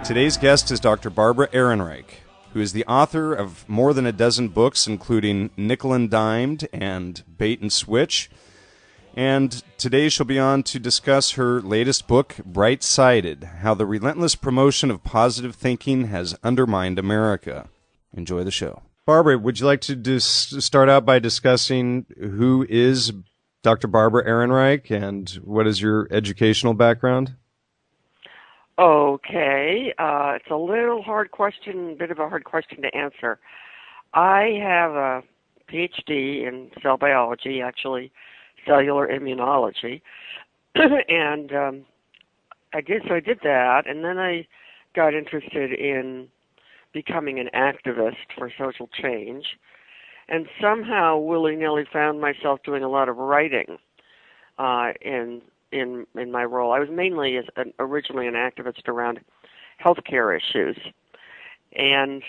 Today's guest is Dr. Barbara Ehrenreich, who is the author of more than a dozen books, including Nickel and Dimed and Bait and Switch. And today she'll be on to discuss her latest book, Bright-Sided, How the Relentless Promotion of Positive Thinking Has Undermined America. Enjoy the show. Barbara, would you like to start out by discussing who is Dr. Barbara Ehrenreich and what is your educational background? Okay. It's a little hard question, bit of a hard question to answer. I have a PhD in cell biology, actually cellular immunology, and I did that, and then I got interested in becoming an activist for social change, and somehow willy-nilly found myself doing a lot of writing in my role. I was mainly originally an activist around healthcare issues, and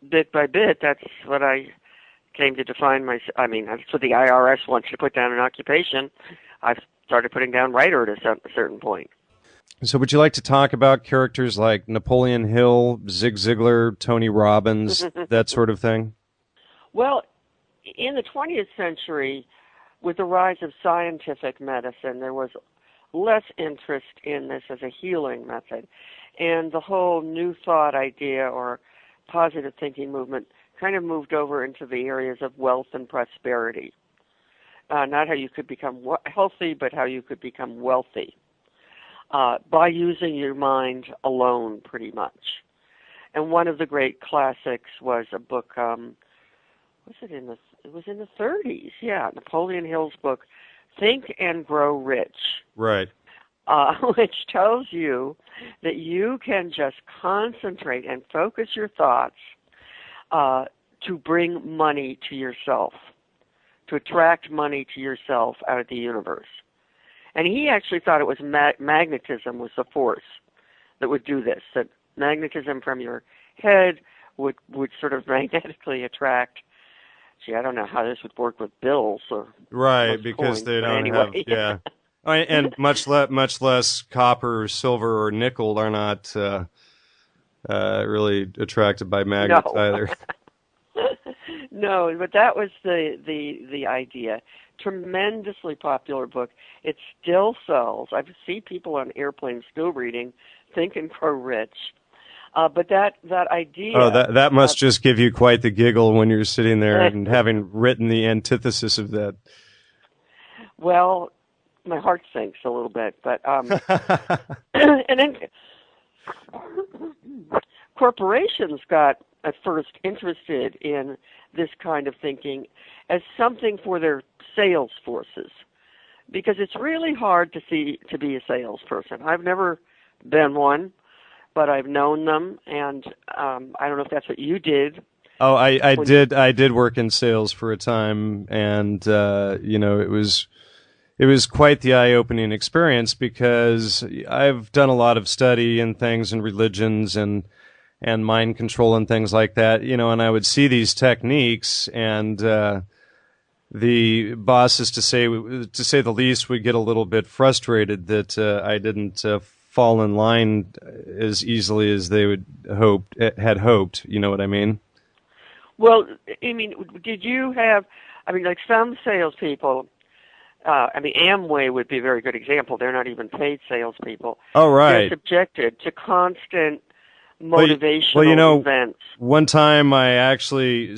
bit by bit, that's what I came to define my. I mean, that's what the IRS wants you to put down an occupation. I started putting down writer at a certain point. So would you like to talk about characters like Napoleon Hill, Zig Ziglar, Tony Robbins, that sort of thing? Well, in the 20th century, with the rise of scientific medicine, there was less interest in this as a healing method. And the whole New Thought idea or positive thinking movement kind of moved over into the areas of wealth and prosperity. Not how you could become healthy, but how you could become wealthy by using your mind alone, pretty much. And one of the great classics was a book, it was in the 30s, yeah, Napoleon Hill's book, Think and Grow Rich. Right. Which tells you that you can just concentrate and focus your thoughts to bring money to yourself, to attract money to yourself out of the universe. And he actually thought it was magnetism was the force that would do this, that magnetism from your head would sort of magnetically attract. Gee, I don't know how this would work with bills or right, because coins, they don't anyway. have, yeah. And much less copper or silver or nickel are not really attracted by magnets either. No, but that was the idea. Tremendously popular book. It still sells. I see people on airplanes still reading Think and Grow Rich. But that idea... Oh, that must just give you quite the giggle when you're sitting there and having written the antithesis of that. Well, my heart sinks a little bit, but... and then corporations got at first interested in this kind of thinking as something for their sales forces, because it's really hard to be a salesperson. I've never been one, but I've known them, and I don't know if that's what you did. Oh, I did work in sales for a time, and it was quite the eye-opening experience, because I've done a lot of study and things and religions and mind control and things like that, and I would see these techniques, and the bosses, to say the least, would get a little bit frustrated that I didn't fall in line as easily as they had hoped. You know what I mean? Well, I mean, did you have? I mean, like some salespeople. Amway would be a very good example. They're not even paid salespeople. Oh, right. They're subjected to constant motivational events. One time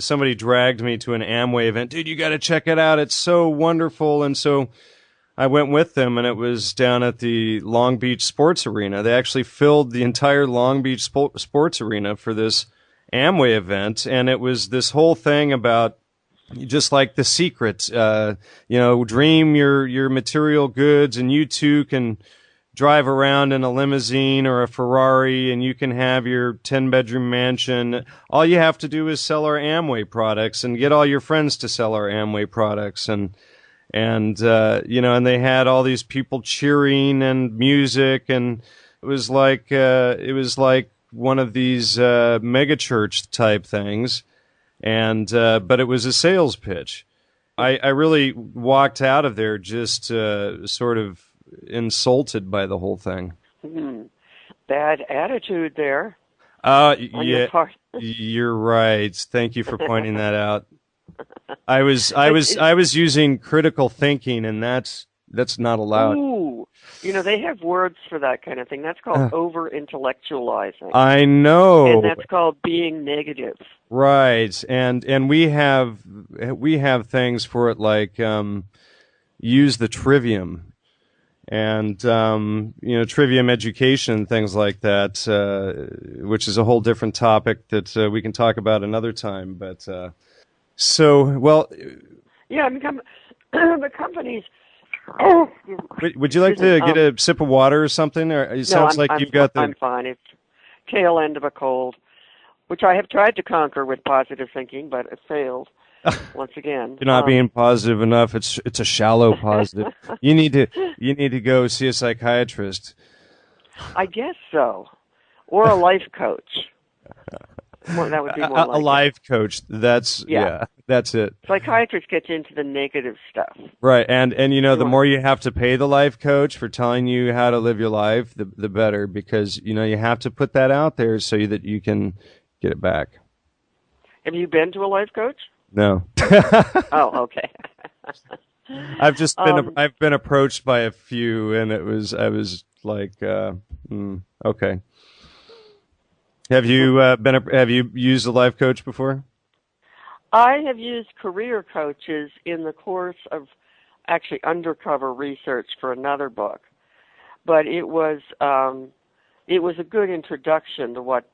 somebody dragged me to an Amway event. Dude, you got to check it out. It's so wonderful. And so I went with them, and it was down at the Long Beach Sports Arena. They actually filled the entire Long Beach Sports Arena for this Amway event. And it was this whole thing about just like The Secret, dream your material goods, and you too can drive around in a limousine or a Ferrari, and you can have your 10-bedroom mansion. All you have to do is sell our Amway products and get all your friends to sell our Amway products. And they had all these people cheering and music, and it was like one of these mega church type things. And but it was a sales pitch. I really walked out of there just sort of insulted by the whole thing. Mm-hmm. bad attitude there on your Yeah, part. you're right. Thank you for pointing that out. I was I But was I was using critical thinking, and that's not allowed. ooh, they have words for that kind of thing. That's called Uh, over-intellectualizing, I and know, that's called being negative. right? And we have things for it like use the trivium and trivium education, things like that, which is a whole different topic that we can talk about another time. But so well, Yeah, I mean, the companies. Oh, would you like excuse me. to get a sip of water or something? Or it No, sounds like you've got the. I'm fine. It's tail end of a cold, which I have tried to conquer with positive thinking, but it failed once again. You're not being positive enough. It's a shallow positive. You need to go see a psychiatrist. I guess so, or a life coach. That would be more A like life coach. Yeah. That's it. Psychiatrists get you into the negative stuff. Right. And You the want- more you have to pay the life coach for telling you how to live your life, the better, because you have to put that out there so that you can get it back. Have you been to a life coach? No. Oh, okay. I've been approached by a few, and I was like, okay. Have you have you used a life coach before? I have used career coaches in the course of actually undercover research for another book, but it was a good introduction to what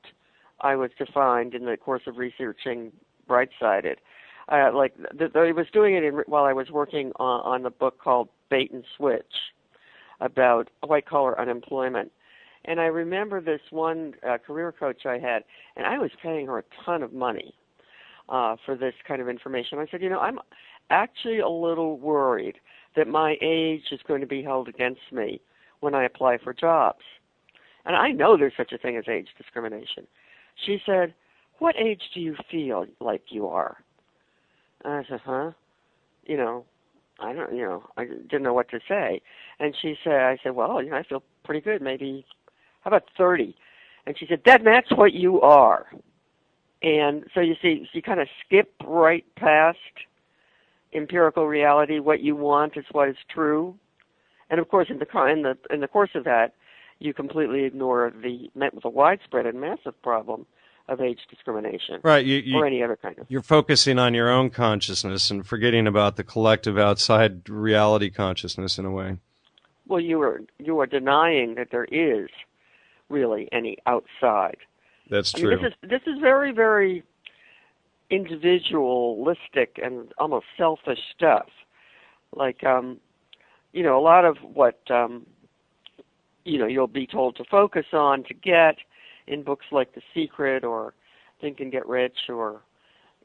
I was to find in the course of researching Bright-Sided. I was doing it while I was working on the book called Bait and Switch about white-collar unemployment. And I remember this one career coach I had, and I was paying her a ton of money for this kind of information. I said, I'm actually a little worried that my age is going to be held against me when I apply for jobs. And I know there's such a thing as age discrimination. She said, what age do you feel like you are? And I said, huh? I don't, I didn't know what to say. And I said, well, I feel pretty good, maybe, how about 30? And she said, that's what you are. And so you see, you kind of skip right past empirical reality. What you want is what is true. And of course, in the course of that, you completely ignore the widespread and massive problem of age discrimination, Right. or any other kind of. You're focusing on your own consciousness and forgetting about the collective outside reality consciousness in a way. Well, you are denying that there is really any outside. That's true. This is very, very individualistic and almost selfish stuff. Like, a lot of what, you'll be told to focus on to get in books like The Secret or Think and Get Rich or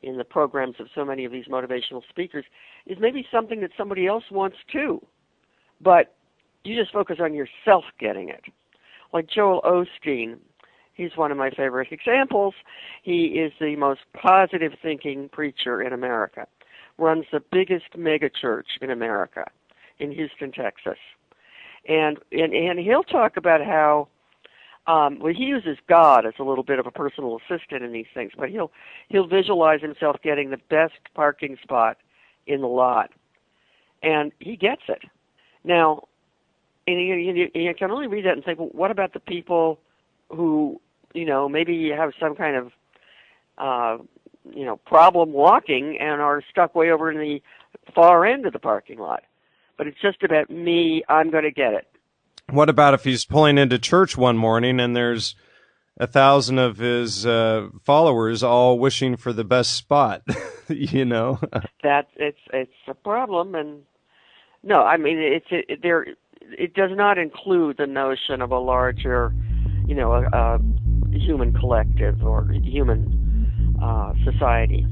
in the programs of so many of these motivational speakers is maybe something that somebody else wants too. But you just focus on yourself getting it. Like Joel Osteen, he's one of my favorite examples. He is the most positive thinking preacher in America, runs the biggest megachurch in America in Houston, Texas. And he'll talk about how he uses God as a little bit of a personal assistant in these things, but he'll visualize himself getting the best parking spot in the lot, and he gets it. Now, and you can only read that and think, well, what about the people who, maybe have some kind of, problem walking and are stuck way over in the far end of the parking lot? But it's just about me, I'm going to get it. What about if he's pulling into church one morning and there's 1,000 of his followers all wishing for the best spot? That it's a problem, and no, I mean it does not include the notion of a larger, a human collective or human society.